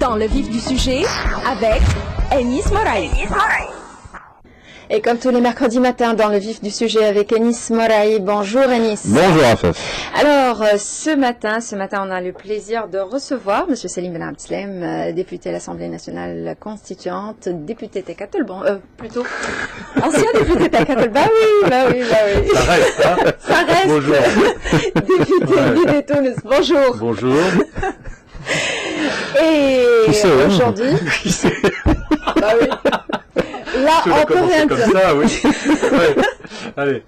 dans le vif du sujet avec Enis Moraï. Et comme tous les mercredis matins dans le vif du sujet avec Enis Moraï. Bonjour Enis. Bonjour Afef. Alors ce matin on a le plaisir de recevoir M. Selim Ben Abdeslam, député à l'Assemblée nationale constituante, député Tekatolban, plutôt ancien député Tekatolban, bah oui. Ça reste, hein. Ça reste. Bonjour. Député de Tunis. Bonjour. Bonjour. Et aujourd'hui, bah oui. Là, on peut rien dire. Comme ça, oui. Ouais. Allez.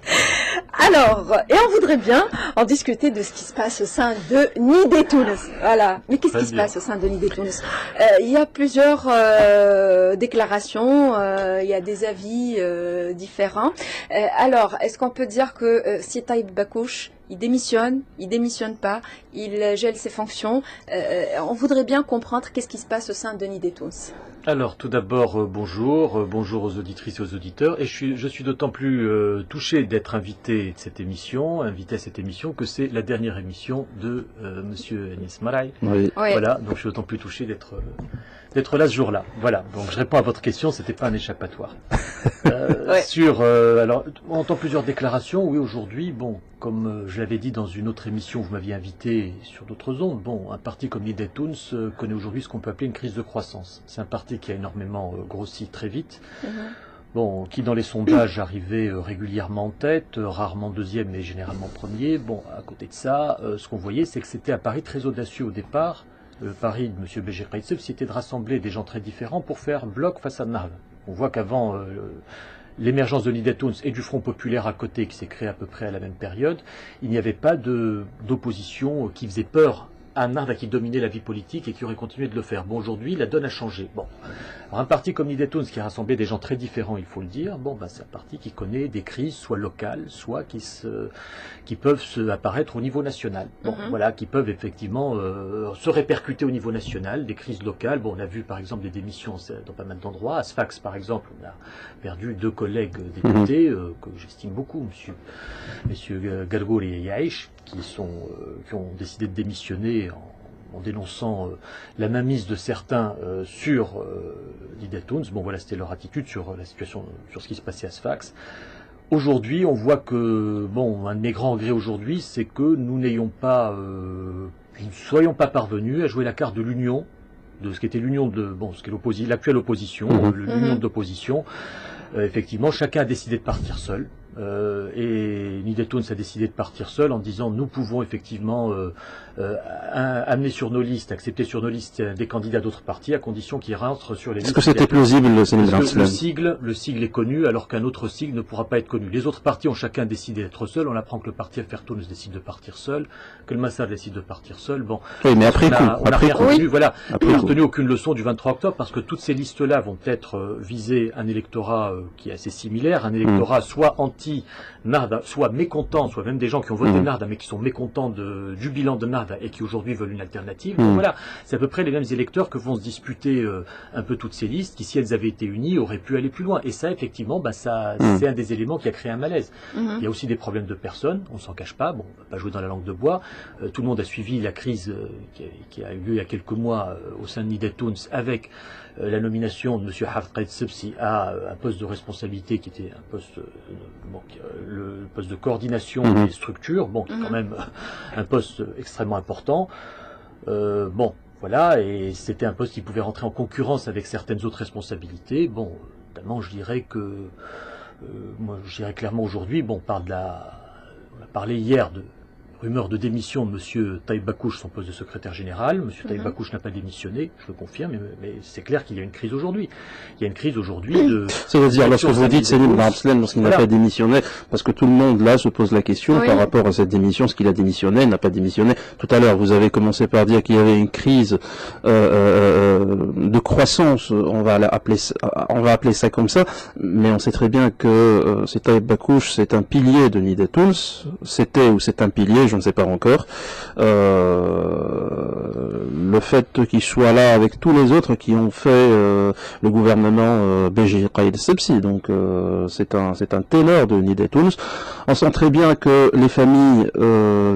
Alors, et on voudrait bien en discuter de ce qui se passe au sein de Nidé Tunis. Voilà. Mais qu'est-ce qui se passe au sein de Nidé Tunis? Il y a plusieurs déclarations, il y a des avis différents. Alors, est-ce qu'on peut dire que si Taïb Bakouche, il démissionne pas, il gèle ses fonctions, on voudrait bien comprendre qu'est-ce qui se passe au sein de Nidé Tunis. Alors, tout d'abord, bonjour aux auditrices et aux auditeurs. Et je suis d'autant plus touché d'être invité à cette émission, que c'est la dernière émission de Monsieur Enis Moraï. Oui. Voilà, donc je suis d'autant plus touché d'être là ce jour-là. Voilà, donc je réponds à votre question, c'était pas un échappatoire. Alors, on entend plusieurs déclarations. Oui, aujourd'hui, comme je l'avais dit dans une autre émission, vous m'aviez invité sur d'autres ondes. Un parti comme Nidé Tunis connaît aujourd'hui ce qu'on peut appeler une crise de croissance. C'est un parti qui a énormément grossi très vite. Qui dans les sondages arrivait régulièrement en tête, rarement deuxième, mais généralement premier. À côté de ça, ce qu'on voyait, c'est que c'était un pari très audacieux au départ. Le pari de M. Béji Qaïd, c'était de rassembler des gens très différents pour faire bloc face à Ennahda. On voit qu'avant l'émergence de Nidé Tunis et du Front populaire à côté, qui s'est créé à peu près à la même période, il n'y avait pas d'opposition qui faisait peur à Ennahda, qui dominait la vie politique et qui aurait continué de le faire. Aujourd'hui, la donne a changé. Alors, un parti comme Nidé Tunis, qui a rassemblé des gens très différents, il faut le dire, c'est un parti qui connaît des crises, soit locales, soit qui peuvent apparaître au niveau national. Qui peuvent effectivement se répercuter au niveau national, des crises locales. On a vu par exemple des démissions dans pas mal d'endroits. À Sfax, par exemple, on a perdu 2 collègues députés que j'estime beaucoup, messieurs Gargour et Yaïch, qui ont décidé de démissionner en dénonçant la mainmise de certains sur Nidé Tunis. C'était leur attitude sur la situation, sur ce qui se passait à Sfax. Aujourd'hui, on voit que, un de mes grands regrets aujourd'hui, c'est que nous ne soyons pas parvenus à jouer la carte de l'union, de ce qu'était l'union de, ce qu'est l'actuelle opposition, l'union d'opposition. Effectivement, chacun a décidé de partir seul. Et Nidé Tunis a décidé de partir seul en disant nous pouvons effectivement amener sur nos listes, accepter sur nos listes des candidats d'autres partis à condition qu'ils rentrent sur les listes. Est-ce que c'était plausible, le sigle est connu alors qu'un autre sigle ne pourra pas être connu. Les autres partis ont chacun décidé d'être seuls. On apprend que le parti Affaire Tunis décide de partir seul, que le Massar décide de partir seul. Oui, mais après coup. On n'a rien retenu, on n'a retenu aucune leçon du 23 octobre parce que toutes ces listes-là vont être viser un électorat qui est assez similaire, un électorat soit anti-Ennahda, soit mécontent, soit même des gens qui ont voté Ennahda mais qui sont mécontents du bilan de Ennahda et qui aujourd'hui veulent une alternative. Donc c'est à peu près les mêmes électeurs que vont se disputer un peu toutes ces listes qui, si elles avaient été unies, auraient pu aller plus loin. Et ça, effectivement, c'est un des éléments qui a créé un malaise. Il y a aussi des problèmes de personnes, on s'en cache pas, on va pas jouer dans la langue de bois. Tout le monde a suivi la crise qui a eu lieu il y a quelques mois au sein de Nidé Tunis avec la nomination de M. Hafez Qaïd Sebsi à un poste de responsabilité qui était un poste, le poste de coordination des structures, qui est quand même un poste extrêmement important. Et c'était un poste qui pouvait rentrer en concurrence avec certaines autres responsabilités. Notamment, je dirais clairement aujourd'hui, on a parlé hier de rumeur de démission de M. Taïb Bakouche, son poste de secrétaire général. M. Taïb Bakouche n'a pas démissionné, je le confirme, mais c'est clair qu'il y a une crise aujourd'hui. Il y a une crise aujourd'hui de... Ça veut dire, lorsque vous dites Selim Ben Abdeslam, lorsqu'il n'a pas démissionné, parce que tout le monde là se pose la question par rapport à cette démission, est-ce qu'il a démissionné, n'a pas démissionné. Tout à l'heure, vous avez commencé par dire qu'il y avait une crise de croissance, on va appeler ça comme ça, mais on sait très bien que c'est Taïb Bakouche, c'est un pilier de Nidé Tunis, c'est un pilier, je ne sais pas encore. Le fait qu'il soit là avec tous les autres qui ont fait le gouvernement Béji Qaïd Sebsi, donc c'est un ténor de Nidé Tunis. On sent très bien que les familles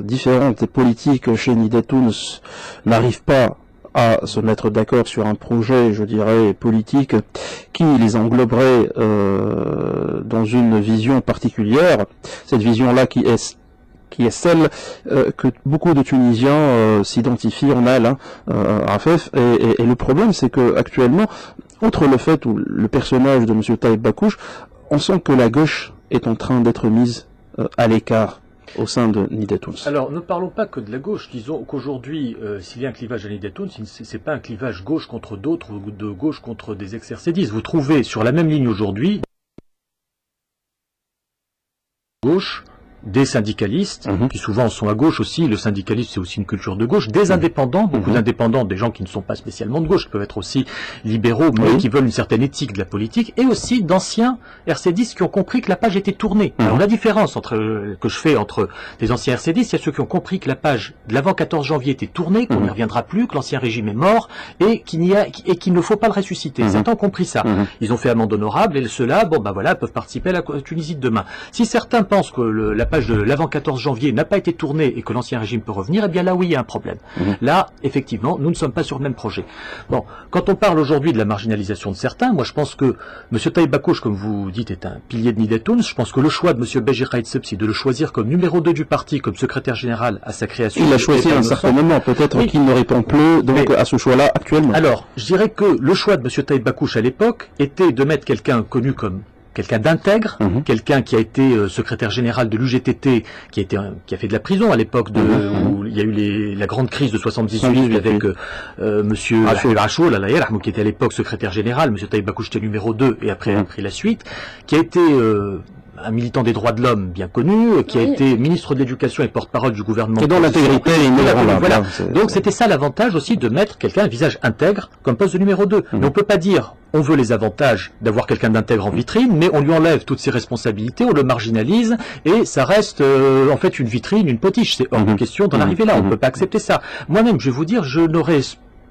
différentes et politiques chez Nidé Tunis n'arrivent pas à se mettre d'accord sur un projet, je dirais, politique qui les engloberait dans une vision particulière. Cette vision-là qui est celle que beaucoup de Tunisiens s'identifient en elle, Rafef. Et le problème, c'est que actuellement, outre le fait où le personnage de M. Taïb Bakouche, on sent que la gauche est en train d'être mise à l'écart au sein de Nida Tounes. Alors, ne parlons pas que de la gauche. Disons qu'aujourd'hui, s'il y a un clivage à Nida Tounes, c'est pas un clivage gauche contre d'autres ou de gauche contre des ex-RCDistes. Vous trouvez sur la même ligne aujourd'hui gauche, des syndicalistes, qui souvent sont à gauche aussi, le syndicalisme c'est aussi une culture de gauche, des indépendants, beaucoup d'indépendants, des gens qui ne sont pas spécialement de gauche, qui peuvent être aussi libéraux, mais qui veulent une certaine éthique de la politique, et aussi d'anciens RCDistes qui ont compris que la page était tournée. Alors la différence que je fais entre des anciens RCDistes, il y a ceux qui ont compris que la page de l'avant 14 janvier était tournée, qu'on n'y reviendra plus, que l'ancien régime est mort, et qu'il ne faut pas le ressusciter. Certains ont compris ça. Ils ont fait amende honorable, et ceux-là, peuvent participer à la Tunisie de demain. Si certains pensent que la page de l'avant 14 janvier n'a pas été tournée et que l'ancien régime peut revenir, eh bien là oui, il y a un problème. Là, effectivement, nous ne sommes pas sur le même projet. Bon, quand on parle aujourd'hui de la marginalisation de certains, moi je pense que M. Taïb Bakouche, comme vous dites, est un pilier de Nida Tounes. Je pense que le choix de M. Beji Raïd Sebsi de le choisir comme numéro 2 du parti, comme secrétaire général à sa création... Il l'a choisi à un certain moment, peut-être qu'il ne répond plus donc à ce choix-là actuellement. Alors, je dirais que le choix de M. Taïb Bakouche à l'époque était de mettre quelqu'un connu comme quelqu'un d'intègre, quelqu'un qui a été secrétaire général de l'UGTT, qui a fait de la prison à l'époque où il y a eu la grande crise de 78 avec monsieur Achour, qui était à l'époque secrétaire général, monsieur Taïb Bakouche était numéro 2 et après a pris la suite, qui a été un militant des droits de l'homme bien connu, qui a été ministre de l'Éducation et porte-parole du gouvernement. Et dont l'intégrité est voilà. Donc c'était ça l'avantage aussi de mettre quelqu'un, un visage intègre, comme poste de numéro 2. Mais on peut pas dire, on veut les avantages d'avoir quelqu'un d'intègre en vitrine, mais on lui enlève toutes ses responsabilités, on le marginalise, et ça reste en fait une vitrine, une potiche. C'est hors de question d'en arriver là, on ne peut pas accepter ça. Moi-même, je vais vous dire, je n'aurais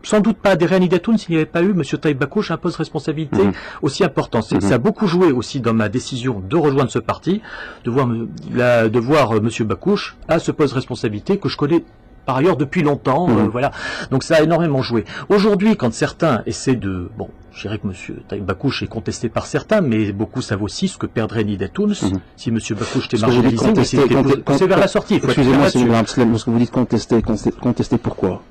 sans doute pas adhéré à Nida Tounes s'il n'y avait pas eu M. Taïb Bakouche un poste de responsabilité aussi important. Ça a beaucoup joué aussi dans ma décision de rejoindre ce parti, de voir M. Bakouche à ce poste de responsabilité que je connais par ailleurs depuis longtemps. Voilà. Donc ça a énormément joué. Aujourd'hui, quand certains essaient de... Bon, je dirais que M. Taïb Bakouche est contesté par certains, mais beaucoup savent aussi ce que perdrait Nida Tounes si M. Bakouche était marginalisé, mais c'était poussé vers la sortie. Excusez-moi, lorsque vous dites contester pourquoi ?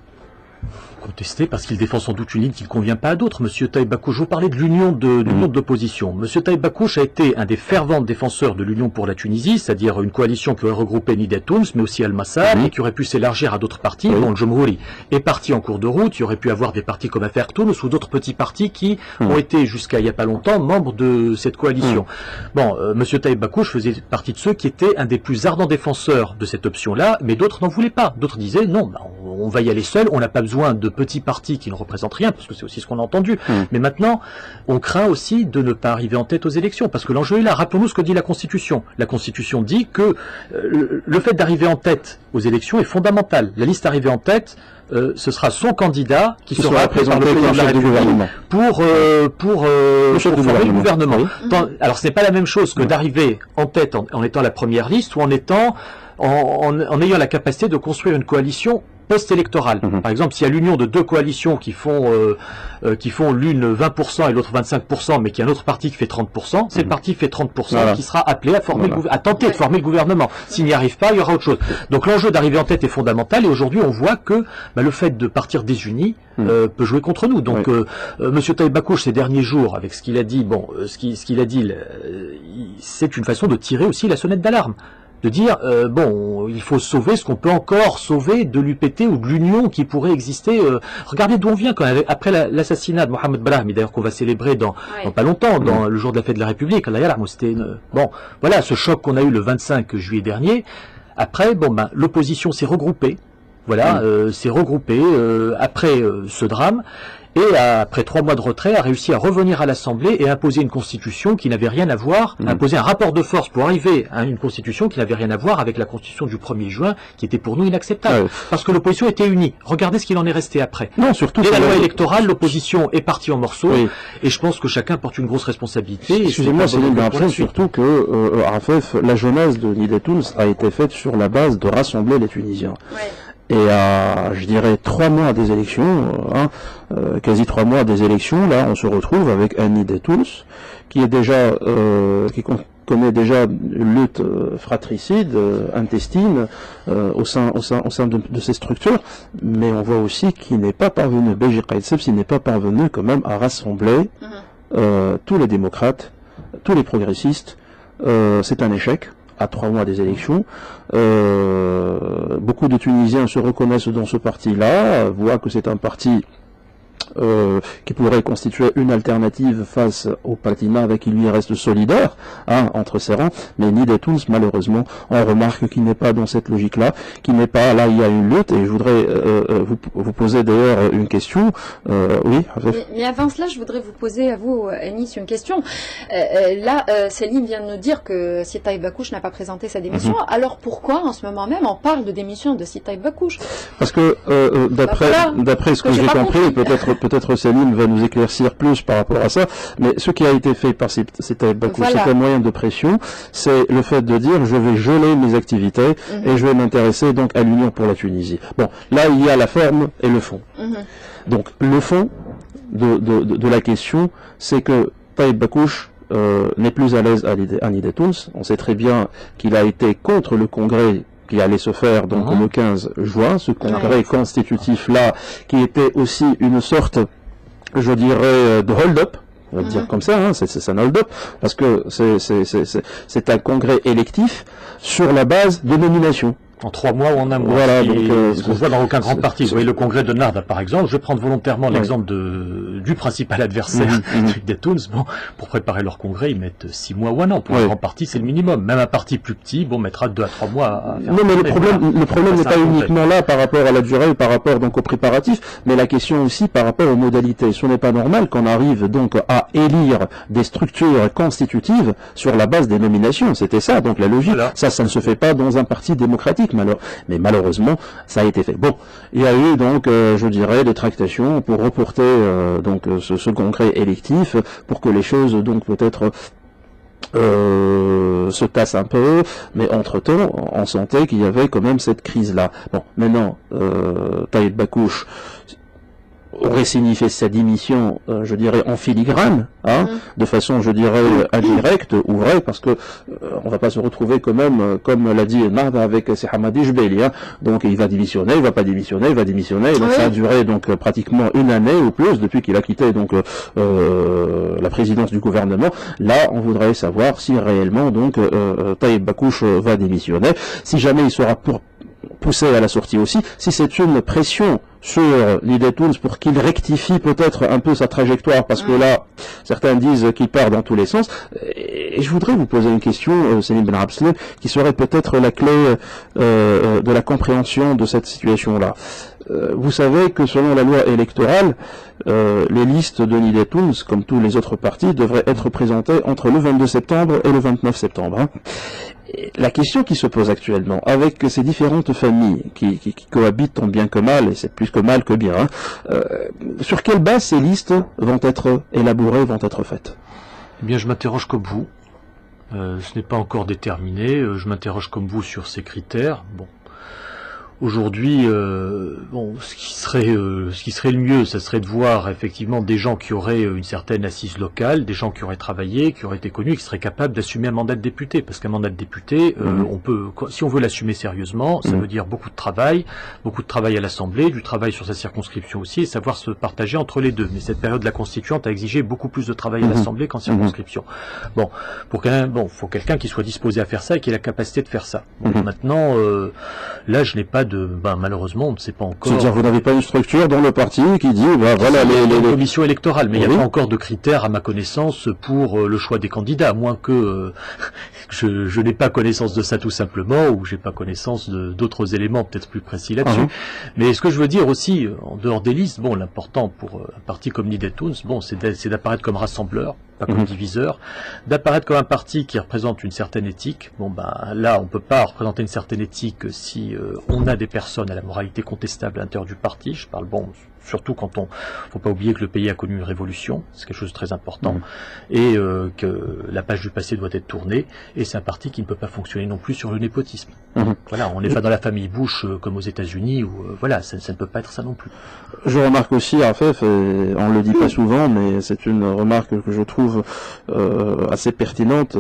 Contesté parce qu'il défend sans doute une ligne qui ne convient pas à d'autres. Monsieur Taïb Bakouche, vous parlez de l'union d'opposition. Monsieur Taïb Bakouche a été un des fervents défenseurs de l'union pour la Tunisie, c'est-à-dire une coalition qui aurait regroupé Nida Tounes, mais aussi Al-Massad, et qui aurait pu s'élargir à d'autres partis. Bon, le Jomhouri est parti en cours de route, il y aurait pu avoir des partis comme Affaire Tounes ou d'autres petits partis qui ont été jusqu'à il n'y a pas longtemps membres de cette coalition. Bon, Monsieur Taïb Bakouche faisait partie de ceux qui étaient un des plus ardents défenseurs de cette option-là, mais d'autres n'en voulaient pas. D'autres disaient non, on va y aller seul, on n'a pas besoin de petits partis qui ne représentent rien, parce que c'est aussi ce qu'on a entendu. Mais maintenant, on craint aussi de ne pas arriver en tête aux élections, parce que l'enjeu est là. Rappelons-nous ce que dit la Constitution. La Constitution dit que le fait d'arriver en tête aux élections est fondamental. La liste arrivée en tête, ce sera son candidat qui sera présenté par le président de la République pour former le gouvernement. Alors ce n'est pas la même chose que d'arriver en tête en étant la première liste ou en ayant la capacité de construire une coalition post-électorale. Par exemple, s'il y a l'union de deux coalitions qui font l'une 20% et l'autre 25%, mais qu'il y a un autre parti qui fait 30%, c'est le parti qui fait 30% qui sera appelé à tenter de former le gouvernement. S'il n'y arrive pas, il y aura autre chose. Donc l'enjeu d'arriver en tête est fondamental, et aujourd'hui on voit que le fait de partir désunis peut jouer contre nous. Donc Monsieur Taïb Bakouche ces derniers jours, avec ce qu'il a dit, ce qu'il a dit, c'est une façon de tirer aussi la sonnette d'alarme. De dire, il faut sauver ce qu'on peut encore sauver de l'UPT ou de l'union qui pourrait exister. Regardez d'où on vient quand même. Après l'assassinat de Mohamed Brahmi, d'ailleurs qu'on va célébrer dans pas longtemps, dans le jour de la fête de la République, c'était voilà, ce choc qu'on a eu le 25 juillet dernier. Après, l'opposition s'est regroupée. Voilà, s'est regroupée après ce drame. Et après 3 mois de retrait, a réussi à revenir à l'Assemblée et imposer une constitution qui n'avait rien à voir, imposer un rapport de force pour arriver à une constitution qui n'avait rien à voir avec la constitution du 1er juin, qui était pour nous inacceptable. Parce que l'opposition était unie. Regardez ce qu'il en est resté après. Non, surtout. Et la loi électorale, l'opposition est partie en morceaux, et je pense que chacun porte une grosse responsabilité. Excusez-moi, c'est une impression surtout que, Rafef, la jeunesse de Nida Tounes a été faite sur la base de rassembler les Tunisiens. Et à, je dirais, 3 mois des élections, quasi 3 mois des élections, là, on se retrouve avec Annie Detouls, qui est déjà, qui connaît déjà une lutte fratricide, intestine, au sein de ces structures, mais on voit aussi qu'il n'est pas parvenu, Beji Qaïd-Sebsi n'est pas parvenu quand même à rassembler tous les démocrates, tous les progressistes. C'est un échec à 3 mois des élections. Beaucoup de Tunisiens se reconnaissent dans ce parti-là, voient que c'est un parti qui pourrait constituer une alternative face au Patina avec qui lui reste solidaire entre ses rangs, mais Nidetouns, malheureusement, on remarque qu'il n'est pas dans cette logique-là, qu'il n'est pas là, il y a une lutte, et je voudrais vous poser d'ailleurs une question. Oui. Mais avant cela, je voudrais vous poser à vous, Anis, une question. Là, Céline vient de nous dire que Sitaï Bakouche n'a pas présenté sa démission. Alors pourquoi, en ce moment même, on parle de démission de Sitaï Bakouche? Parce que d'après ce que j'ai compris, peut-être Céline va nous éclaircir plus par rapport à ça, mais ce qui a été fait par Sitaï Bakouche, c'est un moyen de pression, c'est le fait de dire je vais geler mes activités et je vais m'intéresser donc à l'Union pour la Tunisie. Bon, là il y a la forme et le fond. Donc le fond de la question, c'est que Taïb Bakouche n'est plus à l'aise à Nidetouns. On sait très bien qu'il a été contre le congrès qui allait se faire donc le 15 juin, ce congrès constitutif-là, qui était aussi une sorte, je dirais, de hold-up, on va dire comme ça, c'est un hold-up, parce que c'est un congrès électif sur la base de nomination. En 3 mois ou en 1 mois. Voilà, donc ce qu'on voit dans aucun grand parti. Vous voyez le congrès de Narda, par exemple. Je vais prendre volontairement l'exemple du principal adversaire des Tounes. Bon, pour préparer leur congrès, ils mettent 6 mois ou 1 an. Pour un grand parti, c'est le minimum. Même un parti plus petit, mettra 2 à 3 mois à faire. Non, mais le problème n'est pas uniquement là par rapport à la durée ou par rapport donc au préparatif, mais la question aussi par rapport aux modalités. Ce n'est pas normal qu'on arrive donc à élire des structures constitutives sur la base des nominations. C'était ça, donc la logique. Voilà. Ça ne se fait pas dans un parti démocratique. Mais malheureusement, ça a été fait. Bon, il y a eu donc, je dirais, des tractations pour reporter donc ce congrès électif pour que les choses donc peut-être se tassent un peu, mais entre-temps, on sentait qu'il y avait quand même cette crise-là. Bon, maintenant, Taïb Bakouche aurait signifié sa démission, je dirais, en filigrane, de façon, je dirais, indirecte ou vraie, parce que on va pas se retrouver quand même, comme l'a dit Narda avec Hamadi Jbeli, donc il va démissionner, il va pas démissionner, il va démissionner, et donc ça a duré donc pratiquement 1 année ou plus depuis qu'il a quitté donc la présidence du gouvernement. Là, on voudrait savoir si réellement donc Taïb Bakouche va démissionner, si jamais il sera poussé à la sortie aussi, si c'est une pression sur Nidetouns pour qu'il rectifie peut-être un peu sa trajectoire, parce que là, certains disent qu'il part dans tous les sens. Et je voudrais vous poser une question, Céline Ben Abslem, qui serait peut-être la clé de la compréhension de cette situation-là. Vous savez que selon la loi électorale, les listes de Nidetouns, comme tous les autres partis, devraient être présentées entre le 22 septembre et le 29 septembre. La question qui se pose actuellement, avec ces différentes familles qui cohabitent tant bien que mal, et c'est plus que mal que bien, sur quelle base ces listes vont être élaborées, vont être faites? Eh bien, je m'interroge comme vous. Ce n'est pas encore déterminé. Je m'interroge comme vous sur ces critères. Bon. Aujourd'hui, ce qui serait le mieux, ça serait de voir effectivement des gens qui auraient une certaine assise locale, des gens qui auraient travaillé, qui auraient été connus, qui seraient capables d'assumer un mandat de député. Parce qu'un mandat de député, on peut, si on veut l'assumer sérieusement, ça veut dire beaucoup de travail à l'Assemblée, du travail sur sa circonscription aussi, et savoir se partager entre les deux. Mais cette période de la constituante a exigé beaucoup plus de travail à l'Assemblée qu'en circonscription. Bon, faut quelqu'un qui soit disposé à faire ça et qui ait la capacité de faire ça. Bon, maintenant, là, je n'ai pas malheureusement, on ne sait pas encore. C'est-à-dire, vous n'avez pas une structure dans le parti qui dit, voilà, les commissions électorales, mais il n'y a pas encore de critères, à ma connaissance, pour le choix des candidats, à moins que je n'ai pas connaissance de ça tout simplement, ou j'ai pas connaissance d'autres éléments peut-être plus précis là-dessus. Mais ce que je veux dire aussi, en dehors des listes, l'important pour un parti comme Nidetouns, c'est d'apparaître comme rassembleur, pas comme diviseur, d'apparaître comme un parti qui représente une certaine éthique. Bon, ben là, on peut pas représenter une certaine éthique si on a des personnes à la moralité contestable à l'intérieur du parti. Je parle, bon, surtout quand faut pas oublier que le pays a connu une révolution, c'est quelque chose de très important, et que la page du passé doit être tournée, et c'est un parti qui ne peut pas fonctionner non plus sur le népotisme. Voilà, on n'est pas dans la famille Bush comme aux États-Unis, où voilà, ça ne peut pas être ça non plus. Je remarque aussi, Afef, et on le dit pas souvent, mais c'est une remarque que je trouve assez pertinente,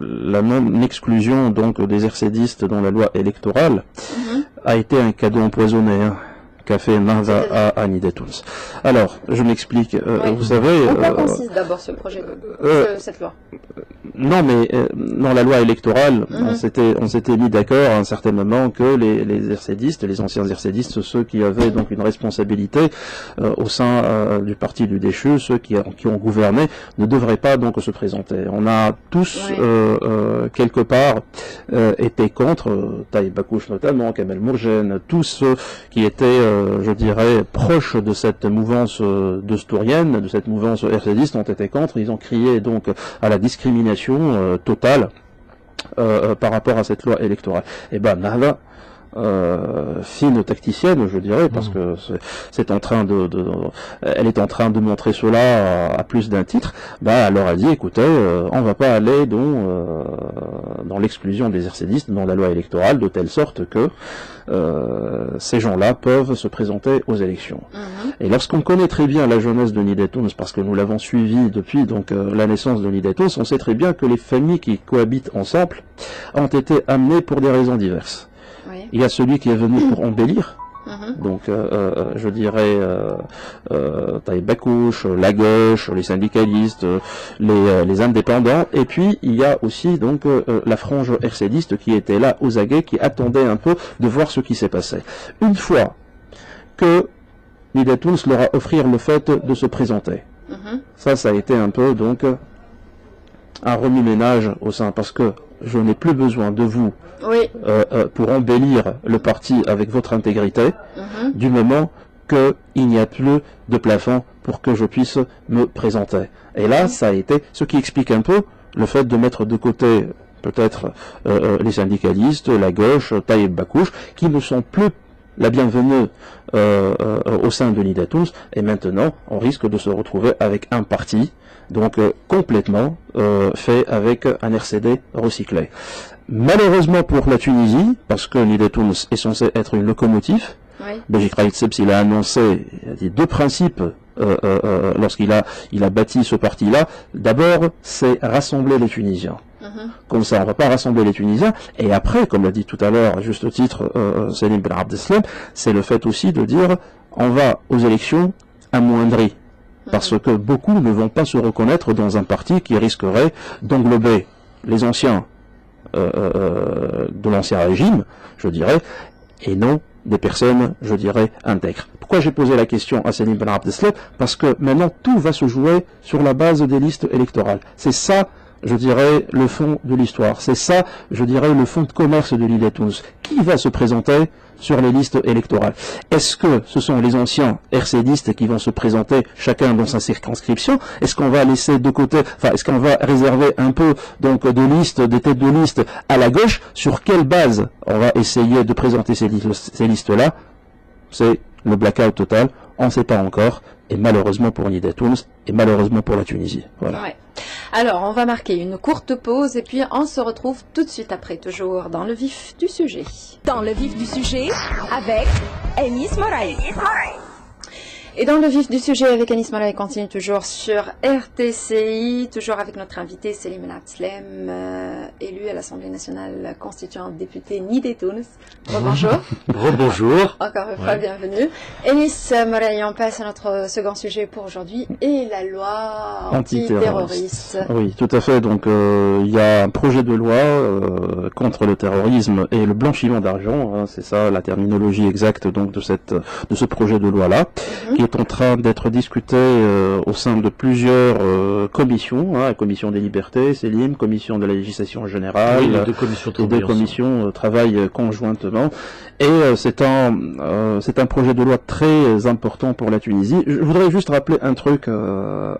la non-exclusion donc des RCDistes dans la loi électorale a été un cadeau empoisonné. Qu'a fait Nahda à Nida Tounes. Alors, je m'explique. Vous savez... En quoi consiste d'abord ce projet, cette loi? Non, mais dans la loi électorale, on s'était mis d'accord à un certain moment que les RCDistes, les anciens RCDistes, ceux qui avaient donc une responsabilité au sein du parti du déchu, ceux qui ont gouverné, ne devraient pas donc se présenter. On a tous, quelque part, été contre, Taïb Bakouch notamment, Kamel Mourjen, tous ceux qui étaient... je dirais, proches de cette mouvance destourienne, de cette mouvance RCDiste, ont été contre. Ils ont crié donc à la discrimination totale par rapport à cette loi électorale. Et ben, Nahda, fine tacticienne, je dirais, parce que c'est en train elle est en train de montrer cela à plus d'un titre. Bah, elle leur a dit, écoutez, on va pas aller dans l'exclusion des RCDistes dans la loi électorale, de telle sorte que ces gens-là peuvent se présenter aux élections. Et lorsqu'on connaît très bien la jeunesse de Nida Tounes, parce que nous l'avons suivi depuis donc la naissance de Nida Tounes, on sait très bien que les familles qui cohabitent ensemble ont été amenées pour des raisons diverses. Il y a celui qui est venu pour embellir, donc je dirais Taïb Bakouch, la gauche, les syndicalistes, les indépendants, et puis il y a aussi donc la frange RCDiste qui était là aux aguets, qui attendait un peu de voir ce qui s'est passé. Une fois que Nida Tounes leur a offert le fait de se présenter, ça a été un peu donc un remue-ménage au sein, parce que je n'ai plus besoin de vous pour embellir le parti avec votre intégrité, du moment qu'il n'y a plus de plafond pour que je puisse me présenter. Et là, ça a été ce qui explique un peu le fait de mettre de côté peut-être les syndicalistes, la gauche, Taïb Bakouch, qui ne sont plus la bienvenue au sein de Nida Tounes, et maintenant on risque de se retrouver avec un parti donc complètement fait avec un RCD recyclé. Malheureusement pour la Tunisie, parce que Nida Tounes est censé être une locomotive, Béji Raïd Sebs, il a annoncé deux principes lorsqu'il a bâti ce parti-là. D'abord, c'est rassembler les Tunisiens. Comme ça, on ne va pas rassembler les Tunisiens. Et après, comme l'a dit tout à l'heure, à juste titre, Selim Ben Abdeslam, c'est le fait aussi de dire on va aux élections amoindris. Parce que beaucoup ne vont pas se reconnaître dans un parti qui risquerait d'englober les anciens de l'ancien régime, je dirais, et non des personnes, je dirais, intègres. Pourquoi j'ai posé la question à Selim Ben Abdeslam? Parce que maintenant, tout va se jouer sur la base des listes électorales. C'est ça, je dirais, le fond de l'histoire. C'est ça, je dirais, le fond de commerce de Nida Tounes. Qui va se présenter sur les listes électorales? Est-ce que ce sont les anciens RCDistes qui vont se présenter chacun dans sa circonscription? Est-ce qu'on va laisser de côté, enfin, est-ce qu'on va réserver un peu donc de listes, des têtes de liste à la gauche? Sur quelle base on va essayer de présenter ces listes-là? C'est le blackout total, on ne sait pas encore, et malheureusement pour Nida Tounes, et malheureusement pour la Tunisie. Voilà. Alors, on va marquer une courte pause, et puis on se retrouve tout de suite après, toujours dans le vif du sujet. Dans le vif du sujet, avec Enis Moraï. Et dans le vif du sujet avec Anis Moraï, continue toujours sur RTCI, toujours avec notre invité Selim Ben Abdeslam, élu à l'Assemblée nationale constituant député Nida Tounes. Bonjour. Rebonjour. Encore une fois, bienvenue. Anis Moraï, on passe à notre second sujet pour aujourd'hui, et la loi antiterroriste. Oui, tout à fait. Donc, il y a un projet de loi contre le terrorisme et le blanchiment d'argent, hein, c'est ça la terminologie exacte donc de ce projet de loi-là, qui est est en train d'être discuté au sein de plusieurs commissions, la commission des libertés, CELIM, commission de la législation générale, les deux commissions travaillent conjointement. Et c'est un projet de loi très important pour la Tunisie. Je voudrais juste rappeler un truc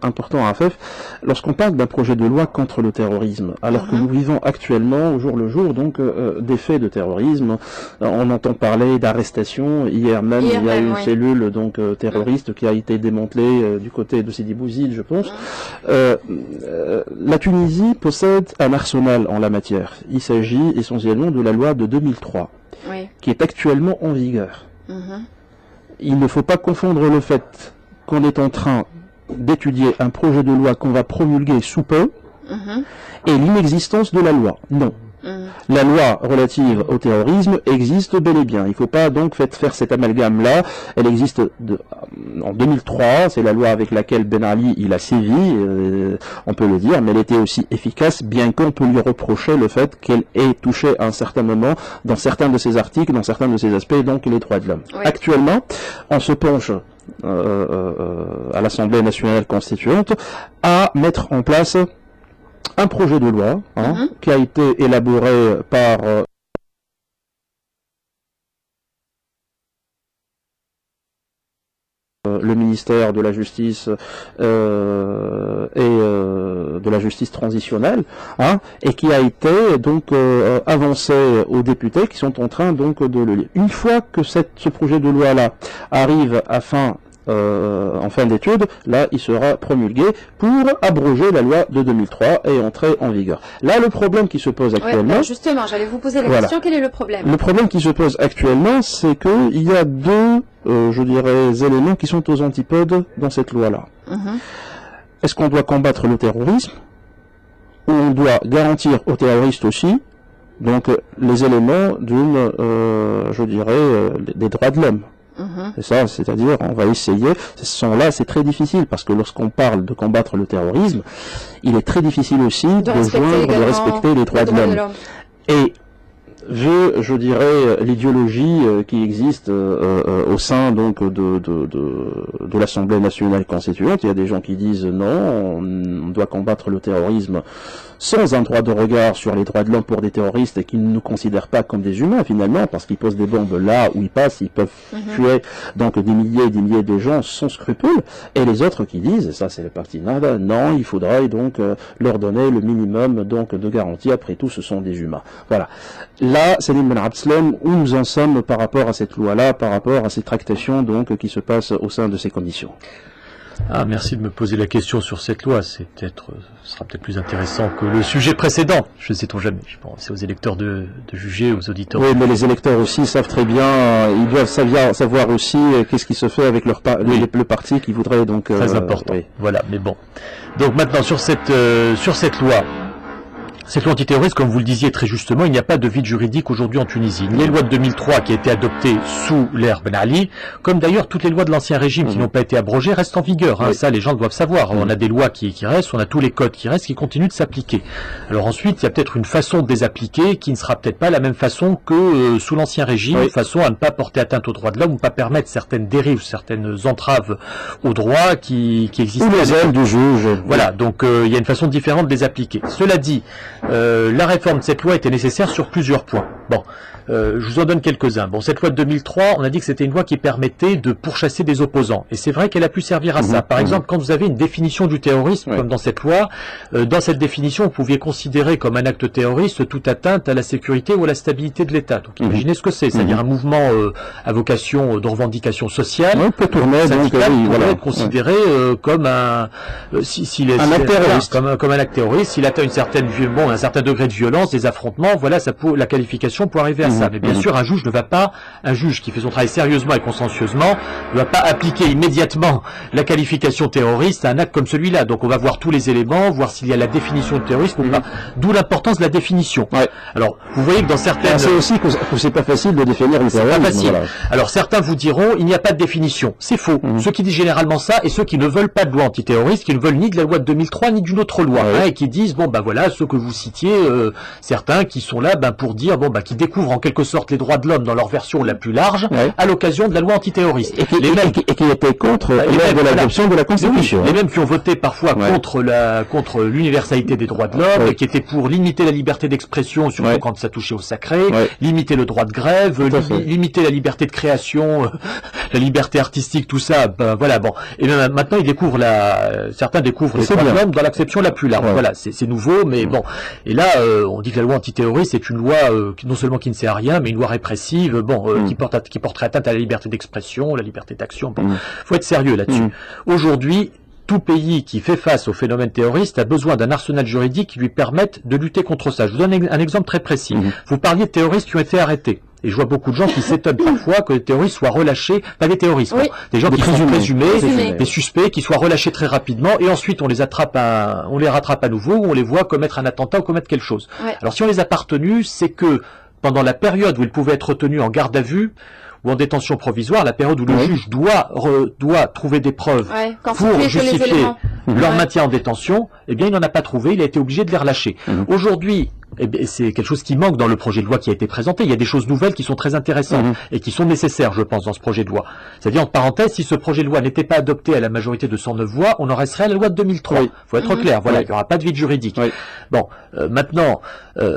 important à Afef. Lorsqu'on parle d'un projet de loi contre le terrorisme, alors que nous vivons actuellement au jour le jour donc des faits de terrorisme, on entend parler d'arrestation. Hier même il y a une cellule donc terroriste qui a été démantelée du côté de Sidi Bouzid, je pense. La Tunisie possède un arsenal en la matière. Il s'agit essentiellement de la loi de 2003. Qui est actuellement en vigueur. Il ne faut pas confondre le fait qu'on est en train d'étudier un projet de loi qu'on va promulguer sous peu et l'inexistence de la loi. Non. La loi relative au terrorisme existe bel et bien. Il ne faut pas donc faire cet amalgame-là. Elle existe en 2003, c'est la loi avec laquelle Ben Ali il a sévi, on peut le dire, mais elle était aussi efficace, bien qu'on peut lui reprocher le fait qu'elle ait touché à un certain moment, dans certains de ses articles, dans certains de ses aspects, donc les droits de l'homme. Actuellement, on se penche à l'Assemblée nationale constituante à mettre en place un projet de loi qui a été élaboré par le ministère de la Justice et de la Justice transitionnelle, et qui a été donc avancé aux députés qui sont en train donc de le lire. Une fois que ce projet de loi-là arrive en fin d'étude, là, il sera promulgué pour abroger la loi de 2003 et entrer en vigueur. Là, le problème qui se pose actuellement... justement, j'allais vous poser la question, quel est le problème? Le problème qui se pose actuellement, c'est qu'il y a deux, je dirais, éléments qui sont aux antipodes dans cette loi-là. Est-ce qu'on doit combattre le terrorisme ou on doit garantir aux terroristes aussi donc les éléments d'une, je dirais, des droits de l'homme? C'est ça, c'est-à-dire, on va essayer, c'est très difficile, parce que lorsqu'on parle de combattre le terrorisme, il est très difficile aussi de respecter les droits de l'homme. Et je dirais, l'idéologie qui existe au sein donc de l'Assemblée nationale constituante, il y a des gens qui disent non, on doit combattre le terrorisme sans un droit de regard sur les droits de l'homme pour des terroristes et qui ne nous considèrent pas comme des humains finalement, parce qu'ils posent des bombes là où ils passent, ils peuvent tuer donc des milliers et des milliers de gens sans scrupules, et les autres qui disent, et ça c'est le parti Nada, non, il faudrait donc leur donner le minimum donc de garantie, après tout ce sont des humains. Voilà. Là, Salim Ben Abdeslam, où nous en sommes par rapport à cette loi-là, par rapport à ces tractations donc qui se passent au sein de ces commissions? Merci de me poser la question sur cette loi. Ce sera peut-être plus intéressant que le sujet précédent. Je ne sais-on jamais. C'est aux électeurs de juger, aux auditeurs. Oui, mais les électeurs aussi savent très bien. Ils doivent savoir aussi qu'est-ce qui se fait avec le parti qui voudrait donc. Très important. Voilà. Mais bon. Donc maintenant sur cette loi. Cette loi antiterroriste, comme vous le disiez très justement, il n'y a pas de vide juridique aujourd'hui en Tunisie. Les lois de 2003 qui a été adoptée sous l'ère Ben Ali, comme d'ailleurs toutes les lois de l'ancien régime qui n'ont pas été abrogées, restent en vigueur. Ça, les gens doivent savoir. On a des lois qui restent, on a tous les codes qui restent, qui continuent de s'appliquer. Alors ensuite, il y a peut-être une façon de les appliquer qui ne sera peut-être pas la même façon que sous l'ancien régime, une façon à ne pas porter atteinte aux droits de l'homme ou pas permettre certaines dérives, certaines entraves aux droits qui existent. Ou les ailes du juge. Voilà, donc il y a une façon différente de les appliquer. Cela dit, la réforme de cette loi était nécessaire sur plusieurs points. Bon, je vous en donne quelques-uns. Bon, cette loi de 2003, on a dit que c'était une loi qui permettait de pourchasser des opposants. Et c'est vrai qu'elle a pu servir à ça. Par exemple, quand vous avez une définition du terrorisme, comme dans cette loi, dans cette définition, vous pouviez considérer comme un acte terroriste toute atteinte à la sécurité ou à la stabilité de l'État. Donc imaginez ce que c'est, c'est-à-dire un mouvement à vocation de revendication sociale, peut tourner, syndical, pourrait être considéré comme un acte terroriste. Comme un acte terroriste, s'il atteint un certain degré de violence, des affrontements, voilà, la qualification pour arriver à ça. Mais bien sûr, un juge qui fait son travail sérieusement et consciencieusement, ne va pas appliquer immédiatement la qualification terroriste à un acte comme celui-là. Donc on va voir tous les éléments, voir s'il y a la définition de terrorisme ou pas. D'où l'importance de la définition. Alors, vous voyez que dans certaines... C'est aussi que c'est pas facile de définir le terrorisme. C'est pas facile. Voilà. Alors certains vous diront, il n'y a pas de définition. C'est faux. Ceux qui disent généralement ça, et ceux qui ne veulent pas de loi antiterroriste, qui ne veulent ni de la loi de 2003, ni d'une autre loi, et qui disent, bon ben voilà, ceux que vous citiez certains qui sont là pour dire, qui découvrent en quelque sorte les droits de l'homme dans leur version la plus large, à l'occasion de la loi antiterroriste. Et qui étaient contre lors de l'adoption de la Constitution. Les mêmes qui ont voté parfois contre l'universalité des droits de l'homme, et qui étaient pour limiter la liberté d'expression, surtout quand ça touchait au sacré, limiter le droit de grève, limiter la liberté de création, la liberté artistique, tout ça, Et maintenant, certains découvrent les droits de l'homme dans l'acception la plus large. Voilà, c'est nouveau, mais bon. Et là, on dit que la loi antiterroriste est une loi non seulement qui ne sert à rien, mais une loi répressive, qui porterait atteinte à la liberté d'expression, la liberté d'action. Faut être sérieux là-dessus. Aujourd'hui, tout pays qui fait face au phénomène terroriste a besoin d'un arsenal juridique qui lui permette de lutter contre ça. Je vous donne un exemple très précis. Vous parliez de terroristes qui ont été arrêtés. Et je vois beaucoup de gens qui s'étonnent parfois que les terroristes soient relâchés, pas des terroristes, des gens qui sont présumés, des suspects qui soient relâchés très rapidement, et ensuite on les rattrape à nouveau, ou on les voit commettre un attentat ou commettre quelque chose. Alors si on les a pas retenus, c'est que pendant la période où ils pouvaient être retenus en garde à vue, ou en détention provisoire, la période où le juge doit trouver des preuves pour justifier leur maintien en détention, eh bien il n'en a pas trouvé, il a été obligé de les relâcher. Aujourd'hui, c'est quelque chose qui manque dans le projet de loi qui a été présenté. Il y a des choses nouvelles qui sont très intéressantes et qui sont nécessaires, je pense, dans ce projet de loi. C'est-à-dire, en parenthèse, si ce projet de loi n'était pas adopté à la majorité de 109 voix, on en resterait à la loi de 2003. Il faut être clair, il n'y aura pas de vide juridique. Bon, maintenant, dans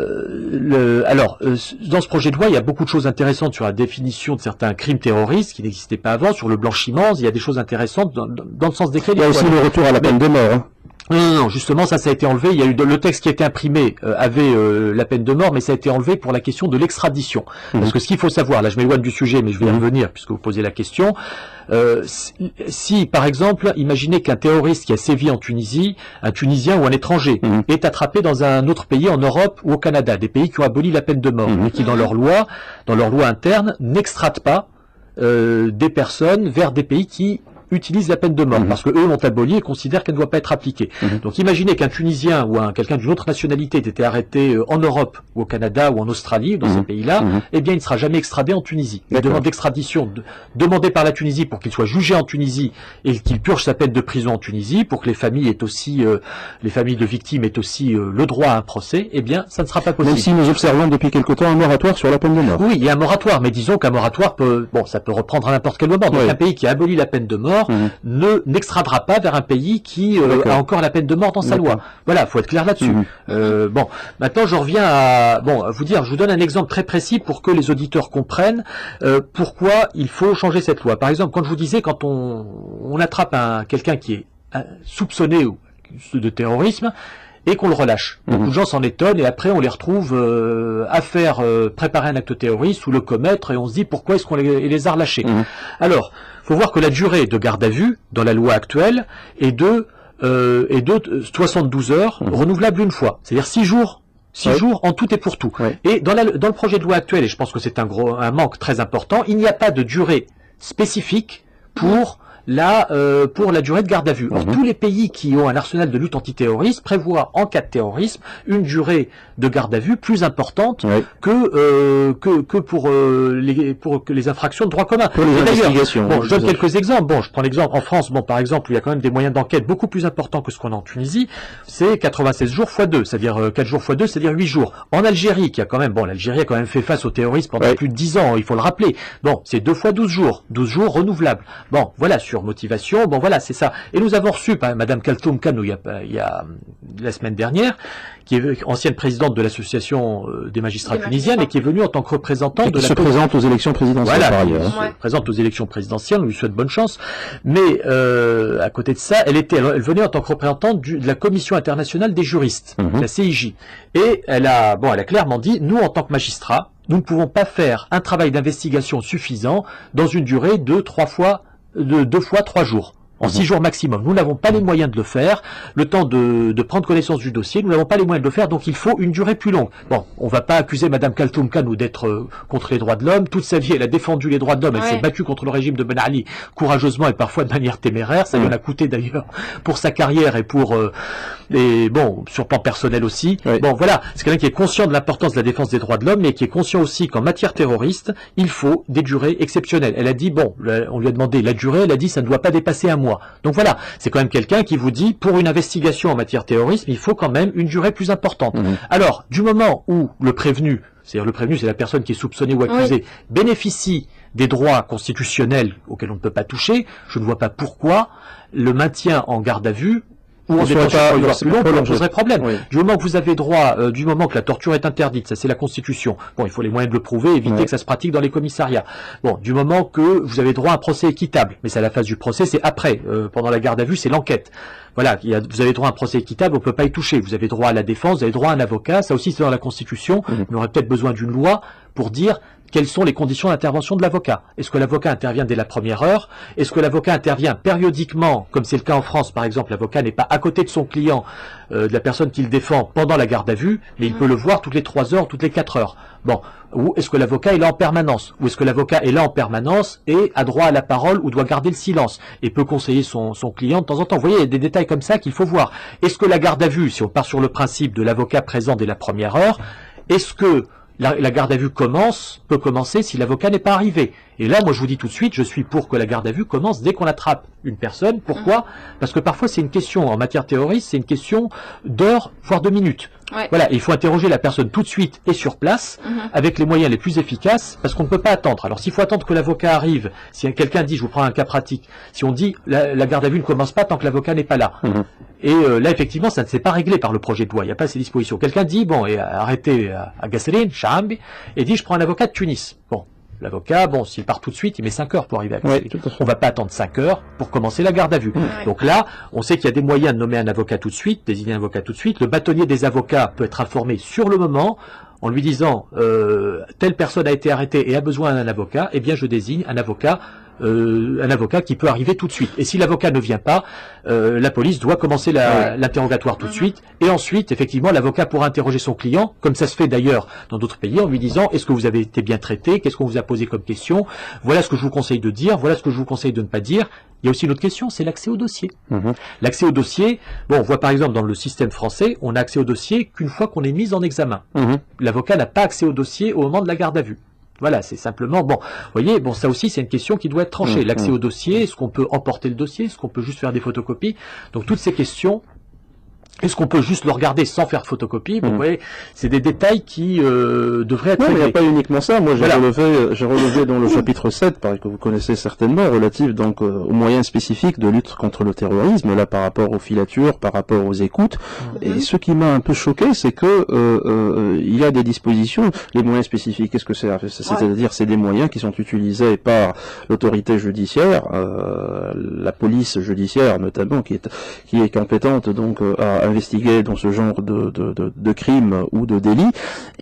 ce projet de loi, il y a beaucoup de choses intéressantes sur la définition de certains crimes terroristes qui n'existaient pas avant, sur le blanchiment. Il y a des choses intéressantes dans le sens desquelles... Il y a aussi le retour à la peine de mort. Non, justement, ça a été enlevé. Il y a eu le texte qui a été imprimé avait la peine de mort, mais ça a été enlevé pour la question de l'extradition. Parce que ce qu'il faut savoir, là je m'éloigne du sujet, mais je vais y revenir puisque vous posez la question. Si, par exemple, imaginez qu'un terroriste qui a sévi en Tunisie, un Tunisien ou un étranger, est attrapé dans un autre pays, en Europe ou au Canada, des pays qui ont aboli la peine de mort, mais qui dans leur loi interne, n'extradent pas des personnes vers des pays qui utilisent la peine de mort, parce que eux l'ont abolie et considèrent qu'elle ne doit pas être appliquée. Donc imaginez qu'un Tunisien ou quelqu'un d'une autre nationalité ait été arrêté en Europe ou au Canada ou en Australie, dans ces pays-là, eh bien il ne sera jamais extradé en Tunisie. La demande d'extradition demandée par la Tunisie pour qu'il soit jugé en Tunisie et qu'il purge sa peine de prison en Tunisie, pour que les familles aient aussi, les familles de victimes aient aussi le droit à un procès, eh bien ça ne sera pas possible. Même si nous observons depuis quelque temps un moratoire sur la peine de mort. Oui, il y a un moratoire, mais disons qu'un moratoire ça peut reprendre à n'importe quel moment. Donc un pays qui a aboli la peine de mort n'extradera pas vers un pays qui a encore la peine de mort dans sa loi. Voilà, faut être clair là-dessus. Maintenant je reviens à vous dire, je vous donne un exemple très précis pour que les auditeurs comprennent pourquoi il faut changer cette loi. Par exemple, quand je vous disais, quand on attrape quelqu'un qui est soupçonné de terrorisme et qu'on le relâche. Beaucoup de gens s'en étonnent et après on les retrouve à faire préparer un acte terroriste ou le commettre et on se dit pourquoi est-ce qu'on les a relâchés. Alors, faut voir que la durée de garde à vue dans la loi actuelle est de 72 heures renouvelable une fois. C'est-à-dire 6 jours. 6 jours en tout et pour tout. Et dans le projet de loi actuel, et je pense que c'est un manque très important, il n'y a pas de durée spécifique pour la durée de garde à vue. Or, tous les pays qui ont un arsenal de lutte antiterroriste prévoient, en cas de terrorisme, une durée de garde à vue plus importante que pour les infractions de droit commun. Pour les investigations. Je donne quelques exemples. Je prends l'exemple en France, par exemple, où il y a quand même des moyens d'enquête beaucoup plus importants que ce qu'on a en Tunisie, c'est 96 jours x 2, c'est-à-dire 4 jours x 2, c'est-à-dire 8 jours. En Algérie, l'Algérie a quand même fait face au terrorisme pendant plus de 10 ans, il faut le rappeler. C'est 2 fois 12 jours, 12 jours renouvelables. Voilà, sur motivation, c'est ça. Et nous avons reçu Madame Kaltoum Kanou il y a la semaine dernière, qui est ancienne présidente de l'association des magistrats tunisiennes et qui est venue en tant que représentante de la... Qui se présente aux élections présidentielles par ailleurs. Se présente aux élections présidentielles, on lui souhaite bonne chance. Mais à côté de ça, elle venait en tant que représentante de la Commission internationale des juristes, la CIJ. Et elle a clairement dit, nous en tant que magistrats, nous ne pouvons pas faire un travail d'investigation suffisant dans une durée de 2 fois 3 jours. En 6 jours maximum. Nous n'avons pas les moyens de le faire, le temps de prendre connaissance du dossier, nous n'avons pas les moyens de le faire, donc il faut une durée plus longue. On va pas accuser Madame Kaltoum Kanou d'être contre les droits de l'homme. Toute sa vie, elle a défendu les droits de l'homme, elle s'est battue contre le régime de Ben Ali courageusement et parfois de manière téméraire. Ça lui en a coûté d'ailleurs pour sa carrière et sur le plan personnel aussi. Voilà, c'est quelqu'un qui est conscient de l'importance de la défense des droits de l'homme, mais qui est conscient aussi qu'en matière terroriste, il faut des durées exceptionnelles. Elle a dit, on lui a demandé la durée, elle a dit ça ne doit pas dépasser un mois. mois. Donc voilà, c'est quand même quelqu'un qui vous dit, pour une investigation en matière terrorisme, il faut quand même une durée plus importante. Alors, du moment où le prévenu, c'est-à-dire le prévenu, c'est la personne qui est soupçonnée ou accusée, bénéficie des droits constitutionnels auxquels on ne peut pas toucher, je ne vois pas pourquoi le maintien en garde à vue ou en détention provisoire plus long poserait problème. Oui. Du moment que vous avez droit, du moment que la torture est interdite, ça c'est la Constitution. Bon, il faut les moyens de le prouver, éviter que ça se pratique dans les commissariats. Bon, du moment que vous avez droit à un procès équitable, mais c'est à la phase du procès, c'est après. Pendant la garde à vue, c'est l'enquête. Voilà, vous avez droit à un procès équitable, on ne peut pas y toucher. Vous avez droit à la défense, vous avez droit à un avocat, ça aussi c'est dans la Constitution. On aurait peut-être besoin d'une loi pour dire quelles sont les conditions d'intervention de l'avocat. Est-ce que l'avocat intervient dès la première heure? Est-ce que l'avocat intervient périodiquement, comme c'est le cas en France par exemple, l'avocat n'est pas à côté de son client, de la personne qu'il défend pendant la garde à vue, mais il peut le voir toutes les 3 heures, toutes les 4 heures. Bon, ou est-ce que l'avocat est là en permanence? Ou est-ce que l'avocat est là en permanence et a droit à la parole ou doit garder le silence et peut conseiller son client de temps en temps? Vous voyez, il y a des détails comme ça qu'il faut voir. Est-ce que la garde à vue, si on part sur le principe de l'avocat présent dès la première heure, est-ce que la garde à vue peut commencer si l'avocat n'est pas arrivé? Et là, moi, je vous dis tout de suite, je suis pour que la garde à vue commence dès qu'on attrape une personne. Pourquoi? Parce que parfois, c'est une question, en matière terroriste, c'est une question d'heures, voire de minutes. Ouais. Voilà, il faut interroger la personne tout de suite et sur place, avec les moyens les plus efficaces, parce qu'on ne peut pas attendre. Alors, s'il faut attendre que l'avocat arrive, si quelqu'un dit, je vous prends un cas pratique, si on dit, la garde à vue ne commence pas tant que l'avocat n'est pas là. Et là, effectivement, ça ne s'est pas réglé par le projet de loi, il n'y a pas ces dispositions. Quelqu'un dit, bon, et arrêtez à Gasserine, Chambi, et dit, je prends un avocat de Tunis. Bon. L'avocat, bon, s'il part tout de suite, il met 5 heures pour arriver à Gasserine. On ne va pas attendre 5 heures pour commencer la garde à vue. Donc là, on sait qu'il y a des moyens de nommer un avocat tout de suite, désigner un avocat tout de suite. Le bâtonnier des avocats peut être informé sur le moment, en lui disant, telle personne a été arrêtée et a besoin d'un avocat, eh bien je désigne un avocat qui peut arriver tout de suite. Et si l'avocat ne vient pas, la police doit commencer l'interrogatoire tout de suite. Et ensuite, effectivement, l'avocat pourra interroger son client, comme ça se fait d'ailleurs dans d'autres pays, en lui disant, est-ce que vous avez été bien traité? Qu'est-ce qu'on vous a posé comme question? Voilà ce que je vous conseille de dire, voilà ce que je vous conseille de ne pas dire. Il y a aussi une autre question, c'est l'accès au dossier. L'accès au dossier, bon, on voit par exemple dans le système français, on n'a accès au dossier qu'une fois qu'on est mis en examen. L'avocat n'a pas accès au dossier au moment de la garde à vue. Voilà, c'est simplement, bon, vous voyez, bon, ça aussi, c'est une question qui doit être tranchée. L'accès au dossier, est-ce qu'on peut emporter le dossier? Est-ce qu'on peut juste faire des photocopies? Donc, toutes ces questions, est-ce qu'on peut juste le regarder sans faire photocopie? Bon, vous voyez, c'est des détails qui devraient être réglés. Il n'y a pas uniquement ça. Moi, j'ai relevé dans le chapitre 7, pareil que vous connaissez certainement, relatif donc aux moyens spécifiques de lutte contre le terrorisme, là par rapport aux filatures, par rapport aux écoutes. Et ce qui m'a un peu choqué, c'est que il y a des dispositions, les moyens spécifiques. Qu'est-ce que c'est? C'est-à-dire, c'est des moyens qui sont utilisés par l'autorité judiciaire, la police judiciaire notamment, qui est compétente donc à investiguer dans ce genre de crimes ou de délits.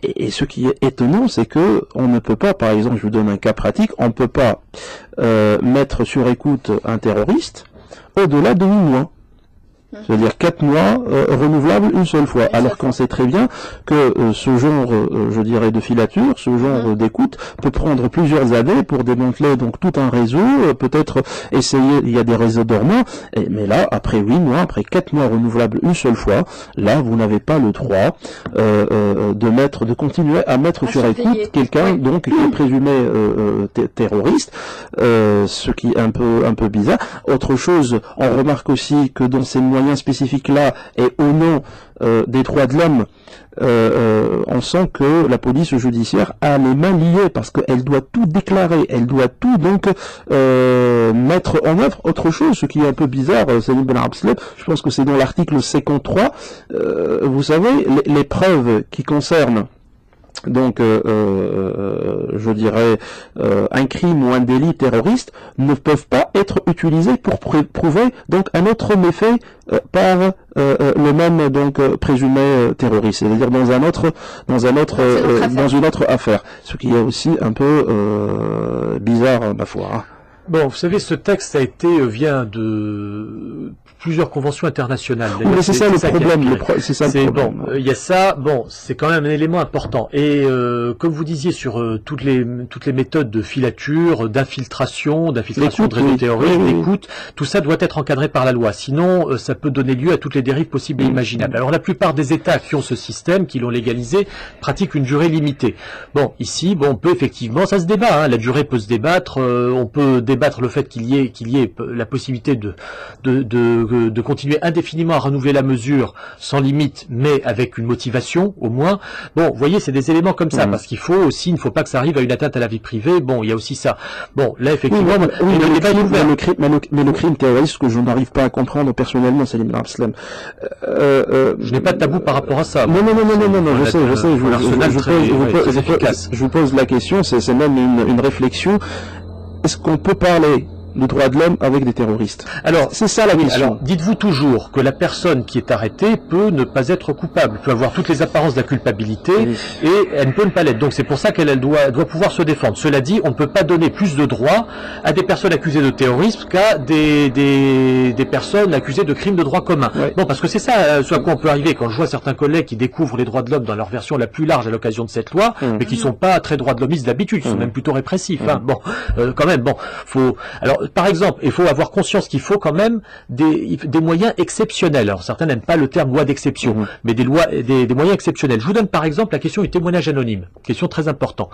Et ce qui est étonnant, c'est que on ne peut pas, par exemple, je vous donne un cas pratique, on ne peut pas mettre sur écoute un terroriste au-delà de 8 mois. C'est-à-dire 4 mois renouvelables une seule fois. Alors qu'on sait très bien que ce genre, je dirais, de filature, ce genre d'écoute peut prendre plusieurs années pour démanteler donc tout un réseau, peut-être essayer, il y a des réseaux dormants, mais là, après 8 mois, après 4 mois renouvelables une seule fois, là, vous n'avez pas le droit de continuer à mettre sur écoute quelqu'un donc qui est présumé terroriste, ce qui est un peu bizarre. Autre chose, on remarque aussi que dans ces moyens spécifiques-là et au nom des droits de l'homme, on sent que la police judiciaire a les mains liées parce qu'elle doit tout déclarer, elle doit tout donc mettre en œuvre. Autre chose, ce qui est un peu bizarre, Salim Ben Abdeslam, je pense que c'est dans l'article 53, vous savez, les preuves qui concernent donc, je dirais, un crime ou un délit terroriste ne peuvent pas être utilisés pour prouver donc un autre méfait par le même donc présumé terroriste, c'est-à-dire dans une autre affaire, ce qui est aussi un peu bizarre ma foi. Bon, vous savez, ce texte vient de plusieurs conventions internationales. Oui, mais c'est ça le problème. C'est ça le problème. Bon, il y a ça. Bon, c'est quand même un élément important. Et comme vous disiez sur toutes les méthodes de filature, d'infiltration de réseaux terroristes, d'écoute, tout ça doit être encadré par la loi. Sinon, ça peut donner lieu à toutes les dérives possibles et imaginables. Alors, la plupart des États qui ont ce système, qui l'ont légalisé, pratiquent une durée limitée. Bon, ici, on peut effectivement, ça se débat. La durée peut se débattre. On peut débattre débattre le fait qu'il y ait la possibilité de continuer indéfiniment à renouveler la mesure sans limite, mais avec une motivation au moins. Bon, vous voyez, c'est des éléments comme ça, parce qu'il faut aussi, il ne faut pas que ça arrive à une atteinte à la vie privée. Bon, il y a aussi ça. Bon, là effectivement, mais le crime terroriste, ce que je n'arrive pas à comprendre personnellement, Salim Ben Abdeslam. Je n'ai pas de tabou par rapport à ça. Non, je sais. Je vous pose la question, c'est même une réflexion. Est-ce qu'on peut parler de droits de l'homme avec des terroristes? Alors, c'est ça la question. Alors, dites-vous toujours que la personne qui est arrêtée peut ne pas être coupable, peut avoir toutes les apparences de la culpabilité, et elle ne peut ne pas l'être. Donc c'est pour ça qu'elle doit pouvoir se défendre. Cela dit, on ne peut pas donner plus de droits à des personnes accusées de terrorisme qu'à des personnes accusées de crimes de droit commun. Ouais. Bon, parce que c'est ça ce à quoi on peut arriver. Quand je vois certains collègues qui découvrent les droits de l'homme dans leur version la plus large à l'occasion de cette loi, mais qui sont pas très droits de l'hommistes d'habitude, ils sont même plutôt répressifs. Hein. Bon, quand même, bon, faut. Alors, par exemple, il faut avoir conscience qu'il faut quand même des moyens exceptionnels. Alors certains n'aiment pas le terme loi d'exception, mais des moyens exceptionnels. Je vous donne par exemple la question du témoignage anonyme, question très importante,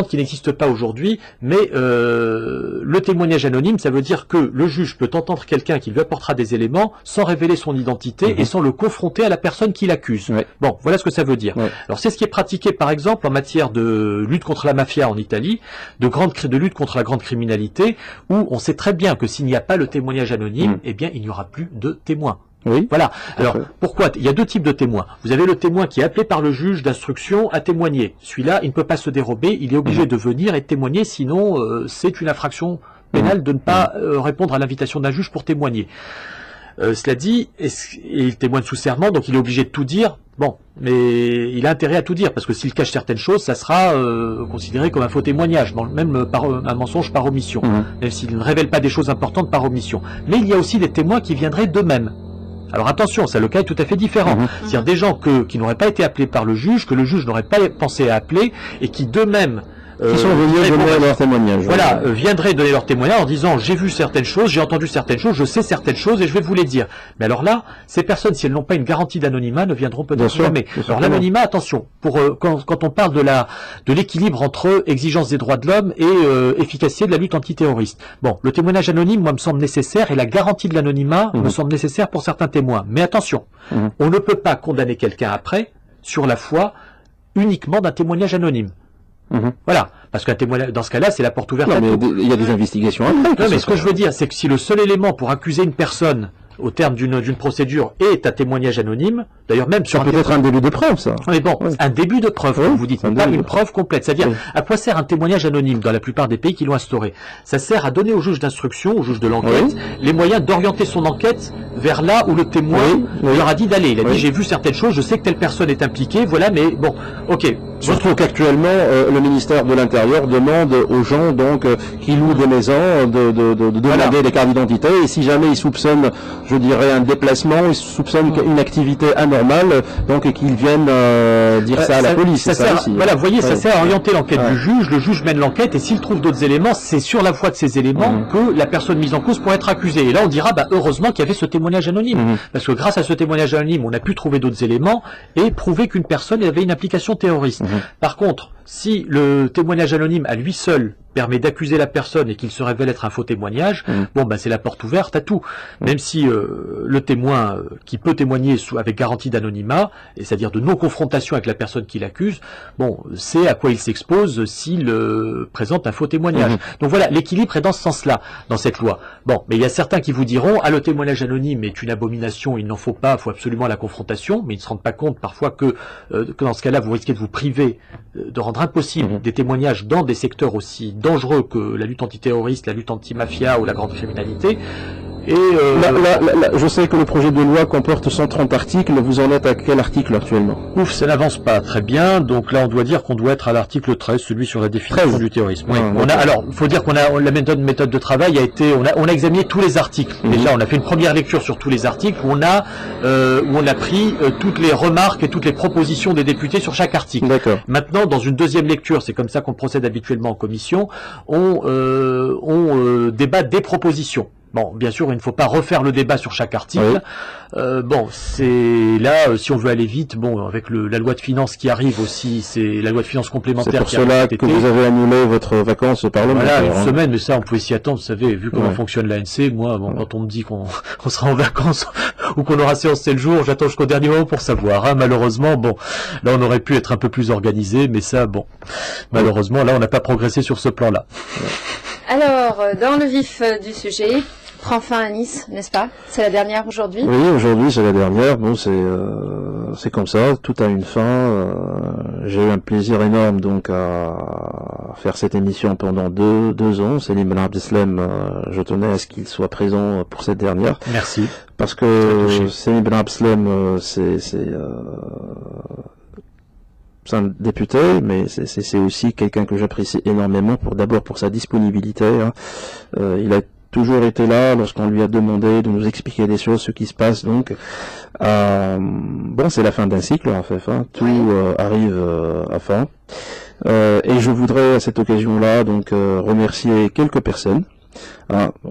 qui n'existe pas aujourd'hui, mais le témoignage anonyme, ça veut dire que le juge peut entendre quelqu'un qui lui apportera des éléments sans révéler son identité et sans le confronter à la personne qui l'accuse. Bon, voilà ce que ça veut dire. Alors c'est ce qui est pratiqué par exemple en matière de lutte contre la mafia en Italie, de lutte contre la grande criminalité, où on sait très bien que s'il n'y a pas le témoignage anonyme, eh bien, il n'y aura plus de témoins. Oui. Voilà. Alors, pourquoi? Il y a deux types de témoins. Vous avez le témoin qui est appelé par le juge d'instruction à témoigner. Celui-là, il ne peut pas se dérober, il est obligé de venir et de témoigner, sinon c'est une infraction pénale de ne pas répondre à l'invitation d'un juge pour témoigner. Cela dit, il témoigne sous serment, donc il est obligé de tout dire. Bon, mais il a intérêt à tout dire, parce que s'il cache certaines choses, ça sera considéré comme un faux témoignage, même un mensonge par omission, même s'il ne révèle pas des choses importantes par omission. Mais il y a aussi des témoins qui viendraient d'eux-mêmes. Alors attention, ça, le cas est tout à fait différent. C'est-à-dire des gens qui n'auraient pas été appelés par le juge, que le juge n'aurait pas pensé à appeler, et qui d'eux-mêmes qui sont venus donner leur témoignage. Voilà, viendraient donner leur témoignage en disant j'ai vu certaines choses, j'ai entendu certaines choses, je sais certaines choses et je vais vous les dire. Mais alors là, ces personnes, si elles n'ont pas une garantie d'anonymat, ne viendront peut-être jamais. Alors l'anonymat, attention, quand on parle de l'équilibre entre exigence des droits de l'homme et efficacité de la lutte antiterroriste. Bon, le témoignage anonyme, moi, me semble nécessaire et la garantie de l'anonymat me semble nécessaire pour certains témoins. Mais attention, on ne peut pas condamner quelqu'un après sur la foi uniquement d'un témoignage anonyme. Voilà, parce qu'un témoignage, dans ce cas-là, c'est la porte ouverte à tout. Il y a des investigations après. Non, mais ce que je veux dire, c'est que si le seul élément pour accuser une personne au terme d'une procédure est un témoignage anonyme, d'ailleurs même sur peut-être un début de preuve, ça. Mais bon, un début de preuve, comme vous dites, pas une preuve complète. C'est-à-dire, à quoi sert un témoignage anonyme dans la plupart des pays qui l'ont instauré? Ça sert à donner au juge d'instruction, au juge de l'enquête, les moyens d'orienter son enquête vers là où le témoin leur a dit d'aller. Il a dit j'ai vu certaines choses, je sais que telle personne est impliquée, voilà, mais bon, ok. Je trouve qu'actuellement, le ministère de l'Intérieur demande aux gens donc qui louent des maisons de demander des cartes d'identité, et si jamais ils soupçonnent, je dirais, un déplacement, ils soupçonnent une activité anormale, donc qu'ils viennent dire ça à la police. Ça sert, voilà, vous voyez, ça sert à orienter l'enquête du juge, le juge mène l'enquête, et s'il trouve d'autres éléments, c'est sur la foi de ces éléments que la personne mise en cause pourrait être accusée. Et là, on dira, bah, heureusement qu'il y avait ce témoignage anonyme, parce que grâce à ce témoignage anonyme, on a pu trouver d'autres éléments et prouver qu'une personne avait une implication terroriste. Par contre, si le témoignage anonyme à lui seul permet d'accuser la personne et qu'il se révèle être un faux témoignage, bon, ben, c'est la porte ouverte à tout. Même si le témoin qui peut témoigner avec garantie d'anonymat, c'est-à-dire de non-confrontation avec la personne qui l'accuse, bon, c'est à quoi il s'expose s'il présente un faux témoignage. Donc voilà, l'équilibre est dans ce sens-là, dans cette loi. Bon, mais il y a certains qui vous diront, le témoignage anonyme est une abomination, il n'en faut pas, il faut absolument la confrontation, mais ils ne se rendent pas compte parfois que dans ce cas-là, vous risquez de vous priver, de rendre impossible des témoignages dans des secteurs aussi dangereux que la lutte antiterroriste, la lutte anti-mafia ou la grande criminalité. Et je sais que le projet de loi comporte 130 articles, vous en êtes à quel article actuellement? Ouf, ça n'avance pas très bien, donc là on doit dire qu'on doit être à l'article 13, celui sur la définition du terrorisme. Oui. Alors, il faut dire qu'on a la méthode de travail a été, on a examiné tous les articles. Déjà, on a fait une première lecture sur tous les articles où on a pris toutes les remarques et toutes les propositions des députés sur chaque article. Maintenant, dans une deuxième lecture, c'est comme ça qu'on procède habituellement en commission, on débat des propositions. Bon, bien sûr, il ne faut pas refaire le débat sur chaque article. Bon, c'est là, si on veut aller vite, bon, avec la loi de finances qui arrive aussi, c'est la loi de finances complémentaire. C'est pour cela que vous avez annulé votre vacances au Parlement. Voilà, une semaine, mais ça, on pouvait s'y attendre. Vous savez, vu comment fonctionne l'ANC, moi, bon, quand on me dit qu'on sera en vacances ou qu'on aura séance tel jour, j'attends jusqu'au dernier moment pour savoir. Hein. Malheureusement, bon, là, on aurait pu être un peu plus organisé, mais ça, bon, malheureusement, là, on n'a pas progressé sur ce plan-là. Alors, dans le vif du sujet, prend fin à Nice, n'est-ce pas? C'est la dernière aujourd'hui? Oui, aujourd'hui c'est la dernière. Bon, c'est comme ça, tout a une fin. J'ai eu un plaisir énorme donc à faire cette émission pendant deux ans. Selim Ben Abdeslam, je tenais à ce qu'il soit présent pour cette dernière. Merci. Parce que Selim Ben Abdeslam, c'est un député, mais c'est aussi quelqu'un que j'apprécie énormément d'abord pour sa disponibilité. Hein. Il a toujours été là lorsqu'on lui a demandé de nous expliquer les choses, ce qui se passe. Donc, bon, c'est la fin d'un cycle en fait. Hein. Tout arrive à fin. Et je voudrais à cette occasion-là donc remercier quelques personnes.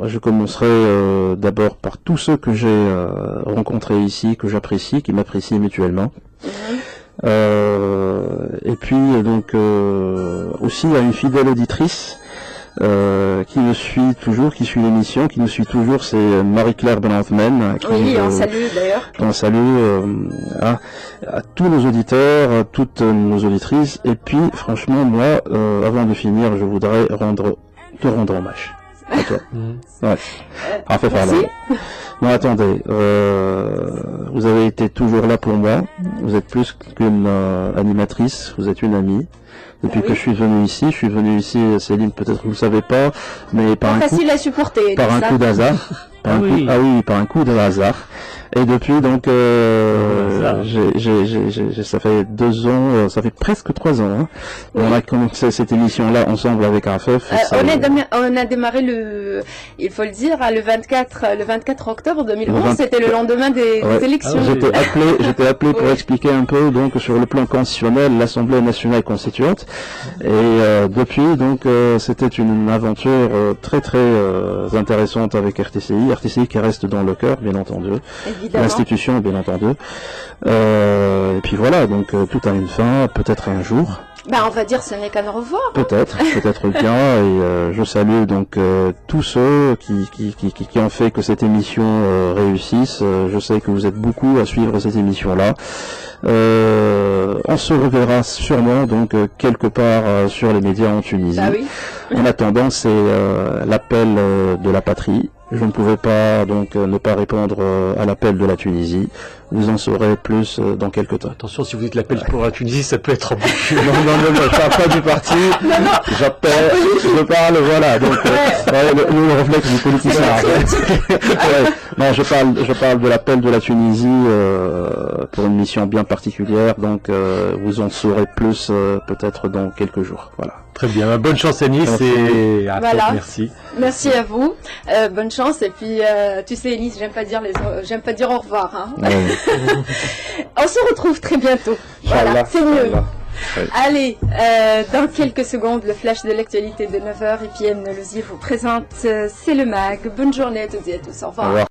Je commencerai d'abord par tous ceux que j'ai rencontrés ici, que j'apprécie, qui m'apprécient mutuellement. Et puis donc aussi à une fidèle auditrice qui me suit toujours, qui suit l'émission, qui nous suit toujours, c'est Marie-Claire Benantman. Oui, on salue d'ailleurs. On salue à tous nos auditeurs, à toutes nos auditrices. Et puis, franchement, moi, avant de finir, je voudrais te rendre hommage. À toi. Ouais. Merci. Non, attendez. Vous avez été toujours là pour moi. Vous êtes plus qu'une animatrice. Vous êtes une amie. Depuis que je suis venu ici, Céline, peut-être vous le savez pas, mais par un facile à supporter. Par un coup d'hasard. Par un coup de hasard. Et depuis donc, ça fait 2 ans, ça fait presque 3 ans. Hein. Oui. On a commencé cette émission-là ensemble avec Afef. On a démarré il faut le dire, le 24 octobre 2011. C'était le lendemain des élections. J'étais appelé pour expliquer un peu donc sur le plan constitutionnel l'Assemblée nationale constituante. Et depuis donc, c'était une aventure très très intéressante avec RTCI qui reste dans le cœur, bien entendu. L'institution, bien entendu. Et puis voilà, donc tout a une fin, peut-être un jour. On va dire ce n'est qu'un au revoir. Peut-être bien. Et je salue donc tous ceux qui ont fait que cette émission réussisse. Je sais que vous êtes beaucoup à suivre cette émission-là. On se reverra sûrement donc quelque part sur les médias en Tunisie. Ah oui. En attendant, c'est l'appel de la patrie. Je ne pouvais pas donc ne pas répondre à l'appel de la Tunisie. Vous en saurez plus dans quelques temps. Attention, si vous dites l'appel pour la Tunisie, ça peut être embouchure. Non, je parle pas du parti. J'appelle, je parle, voilà. Donc, le réflexe du politicien. Non, je parle de l'appel de la Tunisie pour une mission bien particulière. Donc, vous en saurez plus peut-être dans quelques jours. Voilà. Très bien. Bonne chance à Nice et à voilà. Merci. Merci à vous. Bonne chance. Et puis, tu sais, Nice, j'aime pas dire au revoir. Hein. On se retrouve très bientôt. Voilà, c'est mieux. Allez, dans quelques secondes, le flash de l'actualité de 9h et puis M. Nolosier vous présente C'est le MAG. Bonne journée à toutes et à tous. Au revoir.